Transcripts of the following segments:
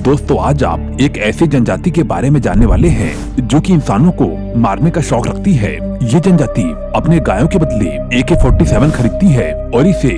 दोस्तों आज आप एक ऐसी जनजाति के बारे में जानने वाले हैं जो कि इंसानों को मारने का शौक रखती है। ये जनजाति अपने गायों के बदले AK-47 खरीदती है और इसे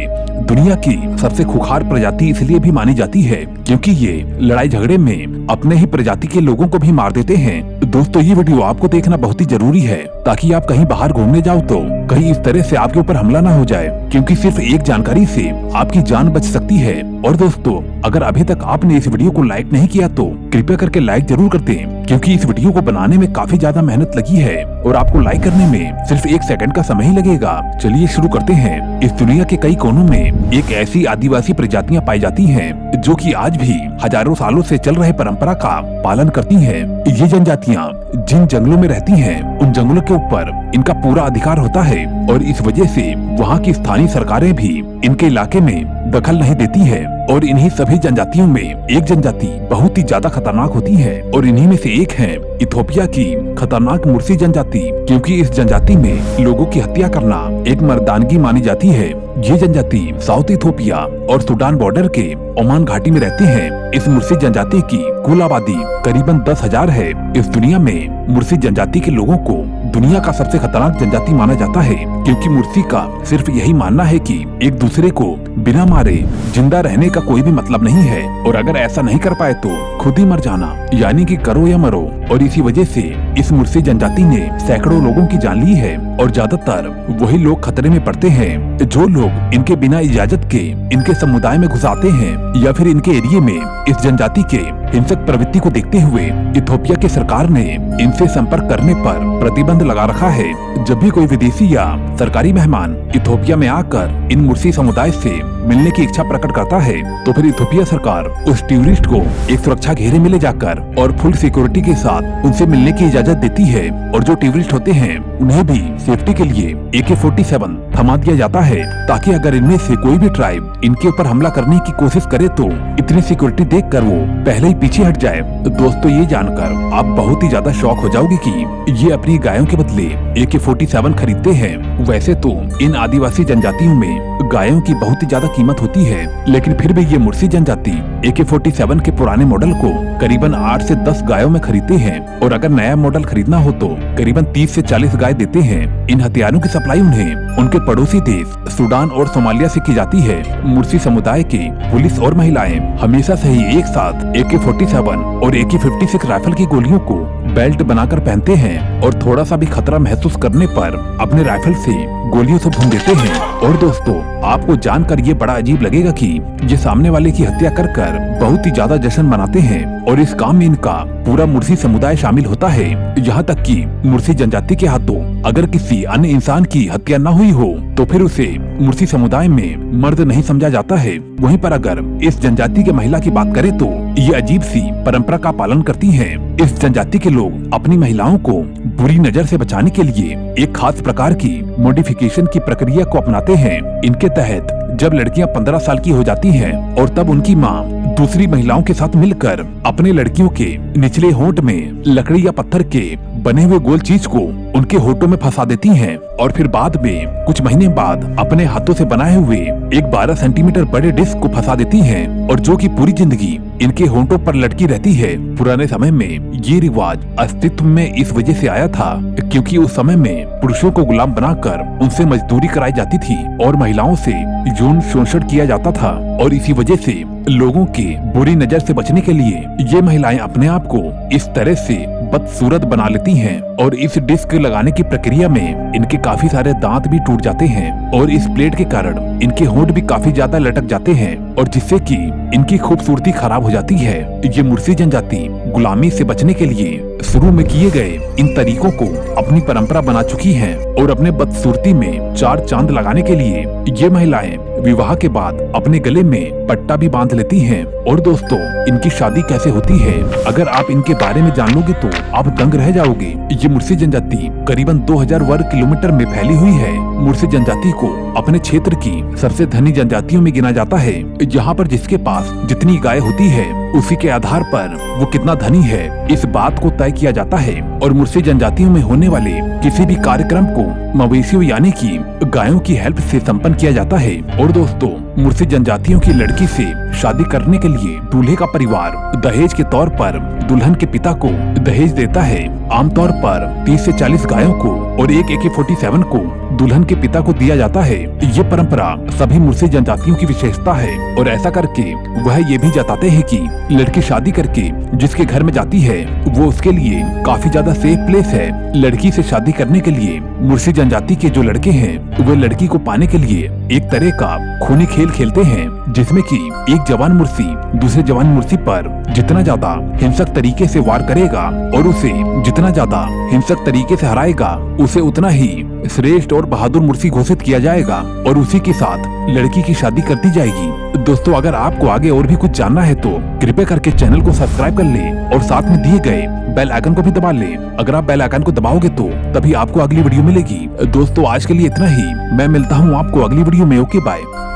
दुनिया की सबसे खूंखार प्रजाति इसलिए भी मानी जाती है क्योंकि ये लड़ाई झगड़े में अपने ही प्रजाति के लोगों को भी मार देते हैं। दोस्तों ये वीडियो आपको देखना बहुत ही जरूरी है ताकि आप कहीं बाहर घूमने जाओ तो कहीं इस तरह से आपके ऊपर हमला ना हो जाए, क्योंकि सिर्फ एक जानकारी से आपकी जान बच सकती है। और दोस्तों अगर अभी तक आपने इस वीडियो को लाइक नहीं किया तो कृपया करके लाइक जरूर कर दें, क्योंकि इस वीडियो को बनाने में काफी ज्यादा मेहनत लगी है और आपको लाइक करने में सिर्फ 1 सेकंड का समय ही लगेगा। चलिए शुरू करते हैं। इस दुनिया के कई कोनों में एक ऐसी आदिवासी प्रजातियां पाई जाती हैं जो कि आज भी हजारों सालों से चल रहे परंपरा का पालन करती हैं। ये जनजातियां जिन जंगलों में रहती हैं, उन जंगलों के ऊपर इनका पूरा अधिकार होता है और इस वजह से वहाँ की स्थानीय सरकारें भी इनके इलाके में दखल नहीं देती है। और इन्हीं सभी जनजातियों में एक जनजाति बहुत ही ज्यादा खतरनाक होती है और इन्हीं में से एक है इथोपिया की खतरनाक मुर्सी जनजाति, क्योंकि इस जनजाति में लोगों की हत्या करना एक मर्दानगी मानी जाती है। ये जनजाति साउथ इथोपिया और सूडान बॉर्डर के ओमान घाटी में रहते हैं। इस मुर्सी जनजाति की कुल आबादी करीबन 10,000 है। इस दुनिया में मुर्सी जनजाति के लोगों को दुनिया का सबसे खतरनाक जनजाति माना जाता है, क्योंकि मुर्सी का सिर्फ यही मानना है कि एक दूसरे को बिना मारे जिंदा रहने का कोई भी मतलब नहीं है, और अगर ऐसा नहीं कर पाए तो खुद ही मर जाना, यानी कि करो या मरो। और इसी वजह से इस मुर्सी जनजाति ने सैकड़ों लोगों की जान ली है और ज्यादातर वही लोग खतरे में पड़ते हैं जो लोग इनके बिना इजाजत के इनके समुदाय में घुस आते हैं या फिर इनके एरिया में। इस जनजाति के हिंसक प्रवृत्ति को देखते हुए इथोपिया की सरकार ने इनसे संपर्क करने पर प्रतिबंध लगा रखा है। जब भी कोई विदेशी या सरकारी मेहमान इथोपिया में आकर इन मुर्सी समुदाय से मिलने की इच्छा प्रकट करता है तो फिर इथोपिया सरकार उस टूरिस्ट को एक सुरक्षा घेरे में ले जाकर और फुल सिक्योरिटी के साथ उनसे मिलने की इजाजत देती है। और जो टूरिस्ट होते हैं उन्हें भी सेफ्टी के लिए AK-47 थमा दिया जाता है, ताकि अगर इनमें से कोई भी ट्राइब इनके ऊपर हमला करने की कोशिश करे तो इतनी सिक्योरिटी देखकर वो पहले ही पीछे हट जाए। दोस्तों ये जानकर आप बहुत ही ज्यादा शॉक हो जाओगे कि ये अपनी गायों के बदले AK-47 खरीदते हैं। वैसे तो इन आदिवासी जनजातियों में गायों की बहुत ही ज्यादा कीमत होती है, लेकिन फिर भी ये मुर्सी जनजाति AK-47 के पुराने मॉडल को करीबन 8 से 10 गायों में खरीदते हैं, और अगर नया मॉडल खरीदना हो तो करीबन 30 से 40 गाय देते हैं। इन हथियारों की सप्लाई उन्हें उनके पड़ोसी देश सूडान और सोमालिया से की जाती है। मुर्सी समुदाय के पुलिस और महिलाएं हमेशा से ही एक साथ AK-47 और AK-56 राइफल की गोलियों को बेल्ट बनाकर पहनते हैं और थोड़ा सा भी खतरा महसूस करने पर अपने राइफल से गोलियों से भून देते हैं। और दोस्तों आपको जानकर ये बड़ा अजीब लगेगा कि ये सामने वाले की हत्या कर कर बहुत ही ज्यादा जश्न मनाते हैं, और इस काम में इनका पूरा मुर्सी समुदाय शामिल होता है। यहाँ तक कि मुर्सी जनजाति के हाथों अगर किसी अन्य इंसान की हत्या न हुई हो तो फिर उसे मुर्सी समुदाय में मर्द नहीं समझा जाता है। वहीं पर अगर इस जनजाति के महिला की बात करें तो ये अजीब सी परंपरा का पालन करती हैं। इस जनजाति के लोग अपनी महिलाओं को बुरी नजर से बचाने के लिए एक खास प्रकार की मॉडिफिकेशन की प्रक्रिया को अपनाते हैं। इनके तहत जब लड़कियां 15 साल की हो जाती हैं और तब उनकी माँ दूसरी महिलाओं के साथ मिलकर अपने लड़कियों के निचले होंठ में लकड़ी या पत्थर के बने हुए गोल चीज को उनके होठों में फंसा देती हैं, और फिर बाद में कुछ महीने बाद अपने हाथों से बनाए हुए एक 12 सेंटीमीटर बड़े डिस्क को फंसा देती हैं, और जो कि पूरी जिंदगी इनके होंठों पर लटकी रहती है। पुराने समय में ये रिवाज अस्तित्व में इस वजह से आया था क्योंकि उस समय में पुरुषों को गुलाम बनाकर उनसे मजदूरी कराई जाती थी और महिलाओं से यौन शोषण किया जाता था, और इसी वजह से लोगों के बुरी नजर से बचने के लिए ये महिलाएं अपने आप को इस तरह से बदसूरत बना लेती हैं। और इस डिस्क लगाने की प्रक्रिया में इनके काफी सारे दांत भी टूट जाते हैं, और इस प्लेट के कारण इनके होंठ भी काफी ज्यादा लटक जाते हैं, और जिससे कि इनकी खूबसूरती खराब हो जाती है। ये मुर्सी जनजाति गुलामी से बचने के लिए शुरू में किए गए इन तरीकों को अपनी परंपरा बना चुकी हैं, और अपने बदसूरती में 4 चांद लगाने के लिए ये महिलाएं विवाह के बाद अपने गले में पट्टा भी बांध लेती हैं। और दोस्तों इनकी शादी कैसे होती है, अगर आप इनके बारे में जान लोगे तो आप दंग रह जाओगे। ये मुर्सी जनजाति करीबन 2000 वर्ग किलोमीटर में फैली हुई है। मुर्सी जनजाति को अपने क्षेत्र की सबसे धनी जनजातियों में गिना जाता है। जहाँ पर जिसके पास जितनी गाय होती है उसी के आधार पर वो कितना धनी है, इस बात को तय किया जाता है। और मुर्सी जनजातियों में होने वाले किसी भी कार्यक्रम को मवेशियों यानी कि गायों की हेल्प से संपन्न किया जाता है। और दोस्तों, मुर्सी जनजातियों की लड़की से शादी करने के लिए दूल्हे का परिवार दहेज के तौर पर दुल्हन के पिता को दहेज देता है। आमतौर पर 30 से 40 गायों को और एक AK-47 को दुल्हन के पिता को दिया जाता है। ये परंपरा सभी मुर्सी जनजातियों की विशेषता है और ऐसा करके वह ये भी जताते हैं कि लड़की शादी करके जिसके घर में जाती है वो उसके लिए काफी ज्यादा सेफ प्लेस है। लड़की से शादी करने के लिए मुर्सी जनजाति के जो लड़के हैं वे लड़की को पाने के लिए एक तरह का खूनी खेल खेलते हैं, जिसमें कि एक जवान मुर्सी दूसरे जवान मुर्सी पर जितना ज्यादा हिंसक तरीके से वार करेगा और उसे जितना ज्यादा हिंसक तरीके से हराएगा उसे उतना ही श्रेष्ठ और बहादुर मुर्सी घोषित किया जाएगा और उसी के साथ लड़की की शादी कर दी जाएगी। दोस्तों, अगर आपको आगे और भी कुछ जानना है तो कृपया करके चैनल को सब्सक्राइब कर लें और साथ में दिए गए बेल आइकन को भी दबा लें। अगर आप बेल आइकन को दबाओगे तो तभी आपको अगली वीडियो मिलेगी। दोस्तों, आज के लिए इतना ही। मैं मिलता हूँ आपको अगली वीडियो में। Okay, bye.